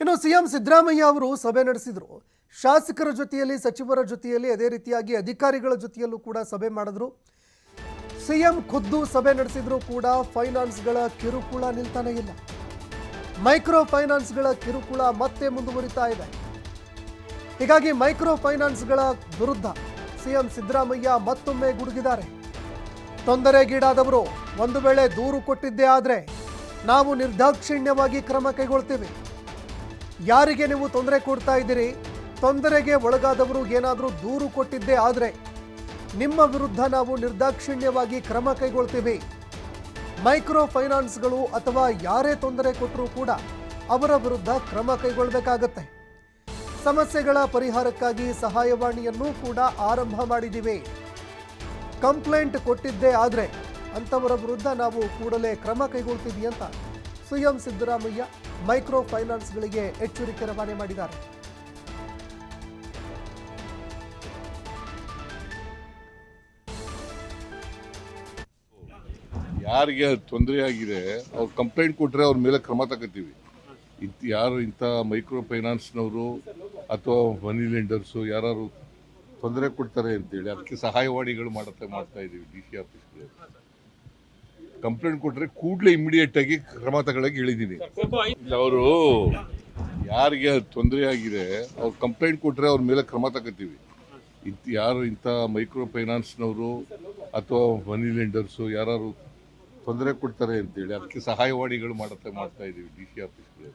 ಇನ್ನು ಸಿಎಂ ಸಿದ್ದರಾಮಯ್ಯ ಅವರು ಸಭೆ ನಡೆಸಿದ್ರು. ಶಾಸಕರ ಜೊತೆಯಲ್ಲಿ, ಸಚಿವರ ಜೊತೆಯಲ್ಲಿ, ಅದೇ ರೀತಿಯಾಗಿ ಅಧಿಕಾರಿಗಳ ಜೊತೆಯಲ್ಲೂ ಕೂಡ ಸಭೆ ಮಾಡಿದ್ರು. ಸಿಎಂ ಖುದ್ದು ಸಭೆ ನಡೆಸಿದ್ರು ಕೂಡ ಫೈನಾನ್ಸ್ಗಳ ಕಿರುಕುಳ ನಿಲ್ತಾನೆ ಇಲ್ಲ. ಮೈಕ್ರೋ ಫೈನಾನ್ಸ್ಗಳ ಕಿರುಕುಳ ಮತ್ತೆ ಮುಂದುವರಿತಾ ಇದೆ. ಹೀಗಾಗಿ ಮೈಕ್ರೋ ಫೈನಾನ್ಸ್ಗಳ ವಿರುದ್ಧ ಸಿಎಂ ಸಿದ್ದರಾಮಯ್ಯ ಮತ್ತೊಮ್ಮೆ ಗುಡುಗಿದ್ದಾರೆ. ತೊಂದರೆಗೀಡಾದವರು ಒಂದು ವೇಳೆ ದೂರು ಕೊಟ್ಟಿದ್ದೇ ಆದರೆ ನಾವು ನಿರ್ದಾಕ್ಷಿಣ್ಯವಾಗಿ ಕ್ರಮ ಕೈಗೊಳ್ತೀವಿ. ಯಾರಿಗೆ ನೀವು ತೊಂದರೆ ಕೊಡ್ತಾ ಇದ್ದೀರಿ, ತೊಂದರೆಗೆ ಒಳಗಾದವರು ಏನಾದರೂ ದೂರು ಕೊಟ್ಟಿದ್ದೇ ಆದರೆ ನಿಮ್ಮ ವಿರುದ್ಧ ನಾವು ನಿರ್ದಾಕ್ಷಿಣ್ಯವಾಗಿ ಕ್ರಮ ಕೈಗೊಳ್ತೀವಿ. ಮೈಕ್ರೋ ಫೈನಾನ್ಸ್ಗಳು ಅಥವಾ ಯಾರೇ ತೊಂದರೆ ಕೊಟ್ಟರೂ ಕೂಡ ಅವರ ವಿರುದ್ಧ ಕ್ರಮ ಕೈಗೊಳ್ಳಬೇಕಾಗತ್ತೆ. ಸಮಸ್ಯೆಗಳ ಪರಿಹಾರಕ್ಕಾಗಿ ಸಹಾಯವಾಣಿಯನ್ನು ಕೂಡ ಆರಂಭ ಮಾಡಿದ್ದೀವಿ. ಕಂಪ್ಲೇಂಟ್ ಕೊಟ್ಟಿದ್ದೇ ಆದರೆ ಅಂಥವರ ವಿರುದ್ಧ ನಾವು ಕೂಡಲೇ ಕ್ರಮ ಕೈಗೊಳ್ತೀವಿ ಅಂತ ಸಿಎಂ ಸಿದ್ದರಾಮಯ್ಯ ಮೈಕ್ರೋ ಫೈನಾನ್ಸ್ಗಳಿಗೆ ಎಚ್ಚರಿಕೆ ರವಾನೆ ಮಾಡಿದ್ದಾರೆ. ಯಾರಿಗೆ ತೊಂದರೆ ಆಗಿದೆ ಅವ್ರು ಕಂಪ್ಲೇಂಟ್ ಕೊಟ್ಟರೆ ಅವ್ರ ಮೇಲೆ ಕ್ರಮ ತಗೋತೀವಿ. ಯಾರು ಇಂಥ ಮೈಕ್ರೋ ಫೈನಾನ್ಸ್ನವರು ಅಥವಾ ಮನಿ ಲೆಂಡರ್ಸು ಯಾರು ತೊಂದರೆ ಕೊಡ್ತಾರೆ ಅಂತೇಳಿ ಅದಕ್ಕೆ ಸಹಾಯವಾಣಿಗಳು ಮಾಡ್ತಾ ಇದ್ದೀವಿ. ಡಿ ಸಿ ಆಫೀಸ್ಗೆ ಕಂಪ್ಲೇಂಟ್ ಕೊಟ್ಟರೆ ಕೂಡಲೇ ಇಮಿಡಿಯೇಟ್ ಆಗಿ ಕ್ರಮ ತಗೊಳ್ಳೋಕೆ ಹೇಳಿದ್ದೀನಿ. ಅವರು ಯಾರಿಗೆ ತೊಂದರೆ ಆಗಿದೆ ಅವ್ರು ಕಂಪ್ಲೇಂಟ್ ಕೊಟ್ಟರೆ ಅವ್ರ ಮೇಲೆ ಕ್ರಮ ತಗೋತೀವಿ. ಯಾರು ಇಂಥ ಮೈಕ್ರೋ ಫೈನಾನ್ಸ್ನವರು ಅಥವಾ ಮನಿ ಲೆಂಡರ್ಸು ಯಾರು ತೊಂದರೆ ಕೊಡ್ತಾರೆ ಅಂತೇಳಿ ಅದಕ್ಕೆ ಸಹಾಯವಾಣಿಗಳು ಮಾಡ್ತಾ ಇದ್ದೀವಿ. ಡಿ ಸಿ ಆಫೀಸ್ಗೆ